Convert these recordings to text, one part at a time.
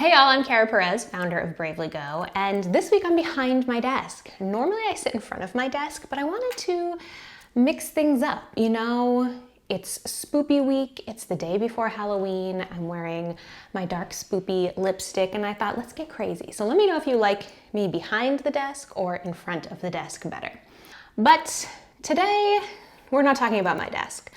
Hey y'all, I'm Kara Perez, founder of Bravely Go, and this week I'm behind my desk. Normally I sit in front of my desk, but I wanted to mix things up. You know, it's spoopy week, it's the day before Halloween, I'm wearing my dark spoopy lipstick, and I thought, let's get crazy. So let me know if you like me behind the desk or in front of the desk better. But today, we're not talking about my desk.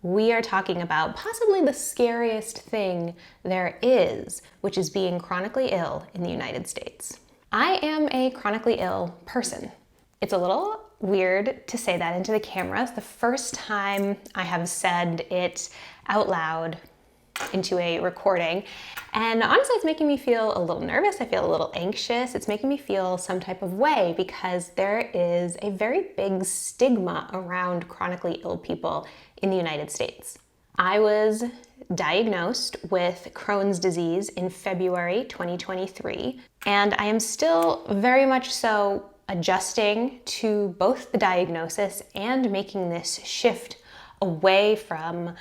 We are talking about possibly the scariest thing there is, which is being chronically ill in the United States. I am a chronically ill person. It's a little weird to say that into the camera. It's the first time I have said it out loud into a recording. And honestly, it's making me feel a little nervous. I feel a little anxious. It's making me feel some type of way because there is a very big stigma around chronically ill people in the United States. I was diagnosed with Crohn's disease in February 2023, and I am still very much so adjusting to both the diagnosis and making this shift away from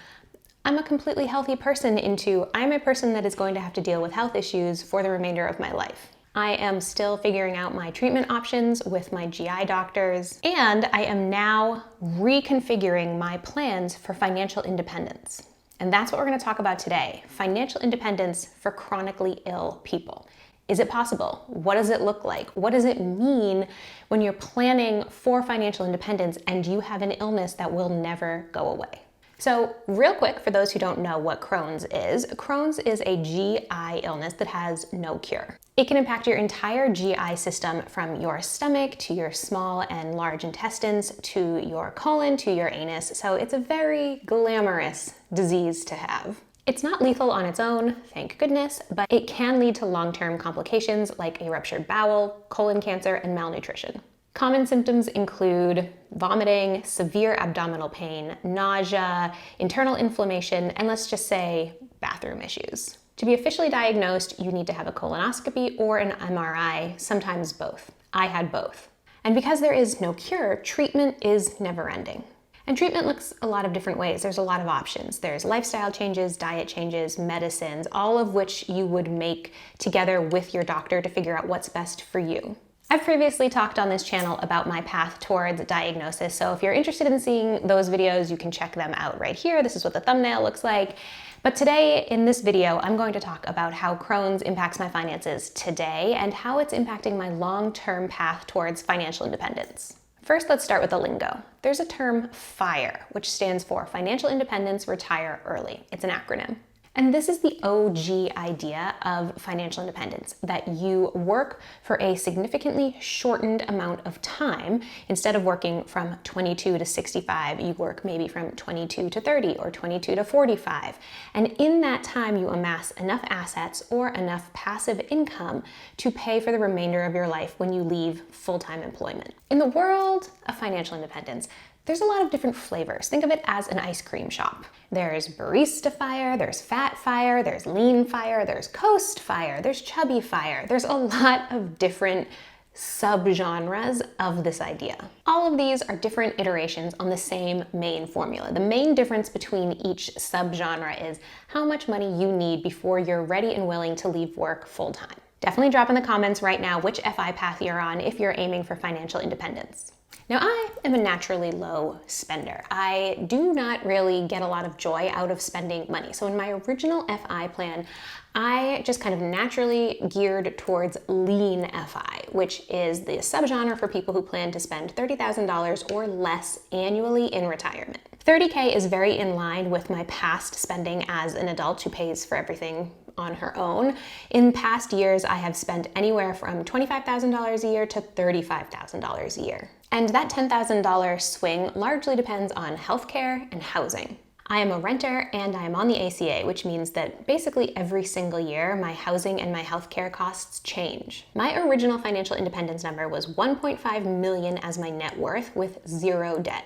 I'm a completely healthy person into I'm a person that is going to have to deal with health issues for the remainder of my life. I am still figuring out my treatment options with my GI doctors, and I am now reconfiguring my plans for financial independence. And that's what we're going to talk about today, financial independence for chronically ill people. Is it possible? What does it look like? What does it mean when you're planning for financial independence and you have an illness that will never go away? So real quick, for those who don't know what Crohn's is a GI illness that has no cure. It can impact your entire GI system from your stomach to your small and large intestines to your colon to your anus. So it's a very glamorous disease to have. It's not lethal on its own, thank goodness, but it can lead to long-term complications like a ruptured bowel, colon cancer, and malnutrition. Common symptoms include vomiting, severe abdominal pain, nausea, internal inflammation, and let's just say bathroom issues. To be officially diagnosed, you need to have a colonoscopy or an MRI, sometimes both. I had both. And because there is no cure, treatment is never ending. And treatment looks a lot of different ways. There's a lot of options. There's lifestyle changes, diet changes, medicines, all of which you would make together with your doctor to figure out what's best for you. I've previously talked on this channel about my path towards diagnosis, so if you're interested in seeing those videos, you can check them out right here. This is what the thumbnail looks like. But today, in this video, I'm going to talk about how Crohn's impacts my finances today and how it's impacting my long-term path towards financial independence. First, let's start with the lingo. There's a term FIRE, which stands for Financial Independence Retire Early. It's an acronym. And this is the OG idea of financial independence, that you work for a significantly shortened amount of time. Instead of working from 22 to 65, you work maybe from 22 to 30 or 22 to 45. And in that time, you amass enough assets or enough passive income to pay for the remainder of your life when you leave full-time employment. In the world of financial independence, there's a lot of different flavors. Think of it as an ice cream shop. There's barista fire, there's fat fire, there's lean fire, there's coast fire, there's chubby fire. There's a lot of different subgenres of this idea. All of these are different iterations on the same main formula. The main difference between each subgenre is how much money you need before you're ready and willing to leave work full-time. Definitely drop in the comments right now which FI path you're on if you're aiming for financial independence. Now, I am a naturally low spender. I do not really get a lot of joy out of spending money. So in my original FI plan, I just kind of naturally geared towards lean FI, which is the subgenre for people who plan to spend $30,000 or less annually in retirement. $30K is very in line with my past spending as an adult who pays for everything on her own. In past years, I have spent anywhere from $25,000 a year to $35,000 a year. And that $10,000 swing largely depends on healthcare and housing. I am a renter and I am on the ACA, which means that basically every single year, my housing and my healthcare costs change. My original financial independence number was $1.5 million as my net worth with zero debt.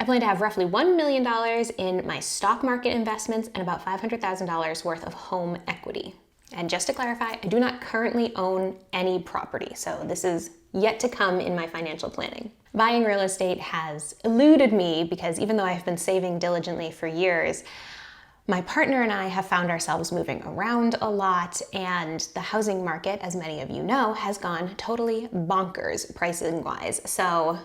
I plan to have roughly $1 million in my stock market investments and about $500,000 worth of home equity. And just to clarify, I do not currently own any property, so this is yet to come in my financial planning. Buying real estate has eluded me because even though I've been saving diligently for years, My partner and I have found ourselves moving around a lot, and the housing market, as many of you know, has gone totally bonkers pricing-wise. So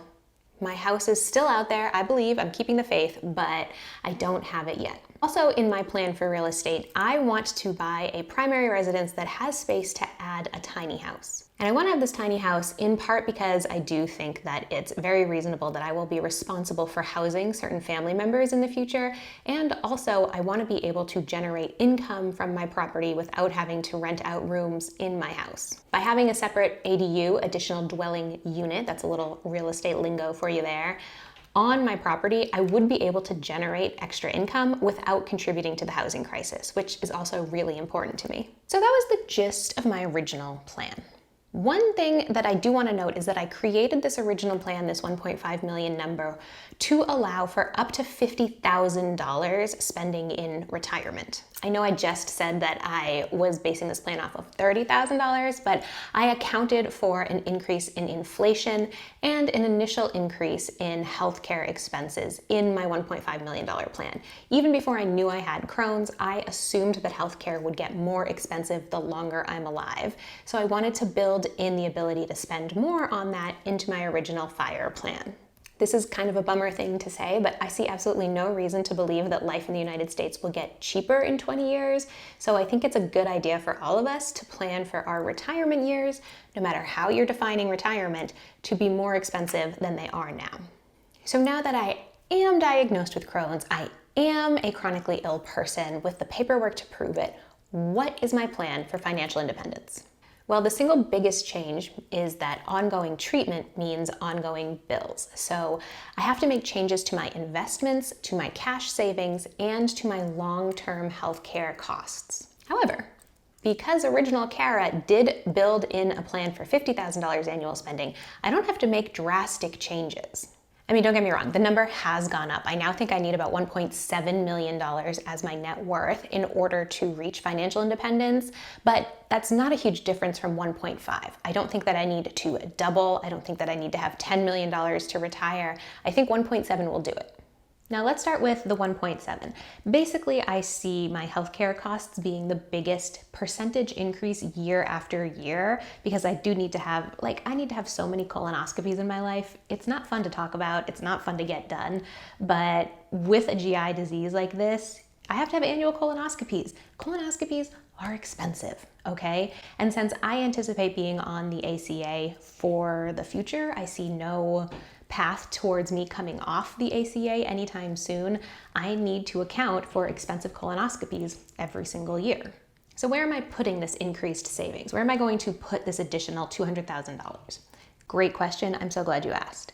my house is still out there. I believe I'm keeping the faith, but I don't have it yet. Also, in my plan for real estate, I want to buy a primary residence that has space to add a tiny house. And I want to have this tiny house in part because I do think that it's very reasonable that I will be responsible for housing certain family members in the future. And also, I want to be able to generate income from my property without having to rent out rooms in my house. By having a separate ADU, additional dwelling unit, that's a little real estate lingo for you there, on my property, I would be able to generate extra income without contributing to the housing crisis, which is also really important to me. So that was the gist of my original plan. One thing that I do want to note is that I created this original plan, this 1.5 million number, to allow for up to $50,000 spending in retirement. I know I just said that I was basing this plan off of $30,000, but I accounted for an increase in inflation and an initial increase in healthcare expenses in my $1.5 million plan. Even before I knew I had Crohn's, I assumed that healthcare would get more expensive the longer I'm alive. So I wanted to build in the ability to spend more on that into my original FIRE plan. This is kind of a bummer thing to say, but I see absolutely no reason to believe that life in the United States will get cheaper in 20 years. So I think it's a good idea for all of us to plan for our retirement years, no matter how you're defining retirement, to be more expensive than they are now. So now that I am diagnosed with Crohn's, I am a chronically ill person with the paperwork to prove it, what is my plan for financial independence? Well, the single biggest change is that ongoing treatment means ongoing bills. So I have to make changes to my investments, to my cash savings, and to my long-term healthcare costs. However, because Original Cara did build in a plan for $50,000 annual spending, I don't have to make drastic changes. I mean, don't get me wrong, the number has gone up. I now think I need about $1.7 million as my net worth in order to reach financial independence, but that's not a huge difference from 1.5. I don't think that I need to double. I don't think that I need to have $10 million to retire. I think 1.7 will do it. Now let's start with the 1.7. Basically, I see my healthcare costs being the biggest percentage increase year after year because I do need to have, I need to have so many colonoscopies in my life. It's not fun to talk about. It's not fun to get done. But with a GI disease like this, I have to have annual colonoscopies. Colonoscopies are expensive, okay? And since I anticipate being on the ACA for the future, I see no path towards me coming off the ACA anytime soon. I need to account for expensive colonoscopies every single year. So where am I putting this increased savings? Where am I going to put this additional $200,000? Great question. I'm so glad you asked.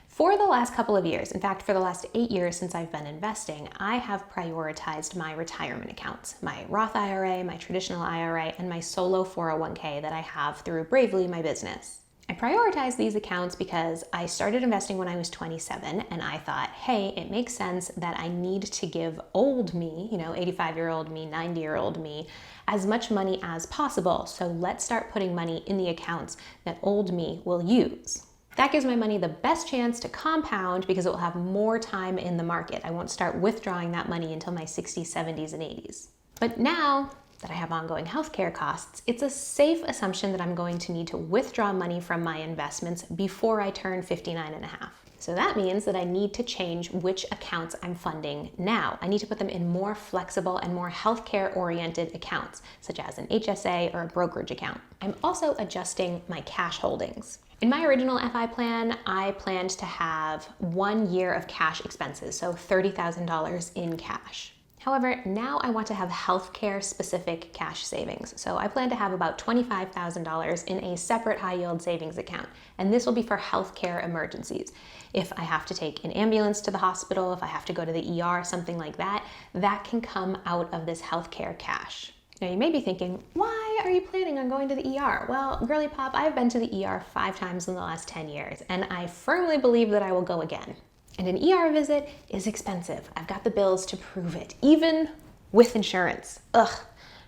For the last couple of years, in fact, for the last 8 years since I've been investing, I have prioritized my retirement accounts, my Roth IRA, my traditional IRA, and my solo 401k that I have through Bravely, my business. I prioritized these accounts because I started investing when I was 27 and I thought, hey, it makes sense that I need to give old me, 85-year-old me, 90-year-old me, as much money as possible. So let's start putting money in the accounts that old me will use. That gives my money the best chance to compound because it will have more time in the market. I won't start withdrawing that money until my 60s, 70s, and 80s. But now that I have ongoing healthcare costs, it's a safe assumption that I'm going to need to withdraw money from my investments before I turn 59 and a half. So that means that I need to change which accounts I'm funding now. I need to put them in more flexible and more healthcare-oriented accounts, such as an HSA or a brokerage account. I'm also adjusting my cash holdings. In my original FI plan, I planned to have 1 year of cash expenses, so $30,000 in cash. However, now I want to have healthcare specific cash savings. So I plan to have about $25,000 in a separate high yield savings account. And this will be for healthcare emergencies. If I have to take an ambulance to the hospital, if I have to go to the ER, something like that, that can come out of this healthcare cash. Now you may be thinking, why are you planning on going to the ER? Well, girly pop, I've been to the ER 5 times in the last 10 years, and I firmly believe that I will go again. And an ER visit is expensive. I've got the bills to prove it, even with insurance. Ugh,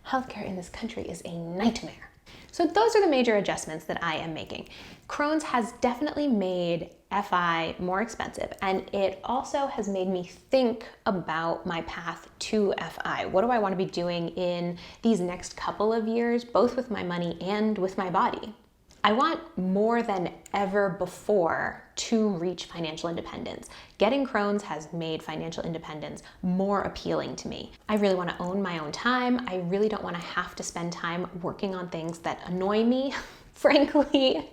healthcare in this country is a nightmare. So those are the major adjustments that I am making. Crohn's has definitely made FI more expensive, and it also has made me think about my path to FI. What do I want to be doing in these next couple of years, both with my money and with my body? I want more than ever before to reach financial independence. Getting Crohn's has made financial independence more appealing to me. I really want to own my own time. I really don't want to have to spend time working on things that annoy me, frankly.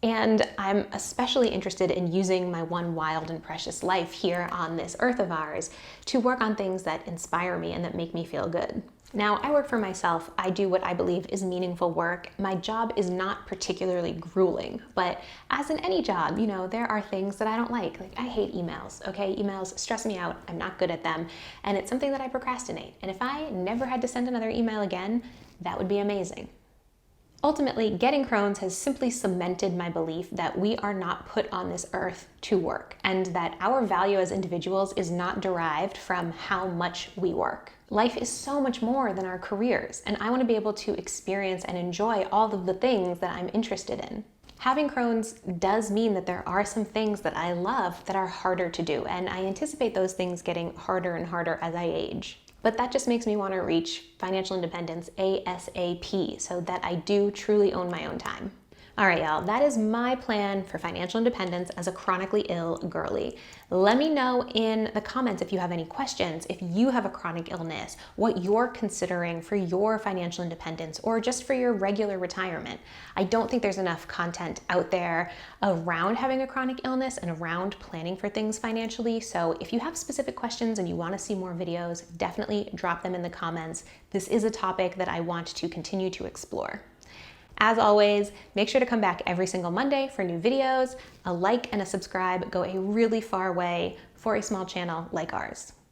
And I'm especially interested in using my one wild and precious life here on this earth of ours to work on things that inspire me and that make me feel good. Now, I work for myself. I do what I believe is meaningful work. My job is not particularly grueling, but as in any job, there are things that I don't like. Like, I hate emails, okay? Emails stress me out. I'm not good at them, and it's something that I procrastinate. And if I never had to send another email again, that would be amazing. Ultimately, getting Crohn's has simply cemented my belief that we are not put on this earth to work, and that our value as individuals is not derived from how much we work. Life is so much more than our careers, and I want to be able to experience and enjoy all of the things that I'm interested in. Having Crohn's does mean that there are some things that I love that are harder to do, and I anticipate those things getting harder and harder as I age. But that just makes me want to reach financial independence ASAP so that I do truly own my own time. All right, y'all, that is my plan for financial independence as a chronically ill girly. Let me know in the comments if you have any questions, if you have a chronic illness, what you're considering for your financial independence or just for your regular retirement. I don't think there's enough content out there around having a chronic illness and around planning for things financially. So if you have specific questions and you want to see more videos, definitely drop them in the comments. This is a topic that I want to continue to explore. As always, make sure to come back every single Monday for new videos. A like and a subscribe go a really far way for a small channel like ours.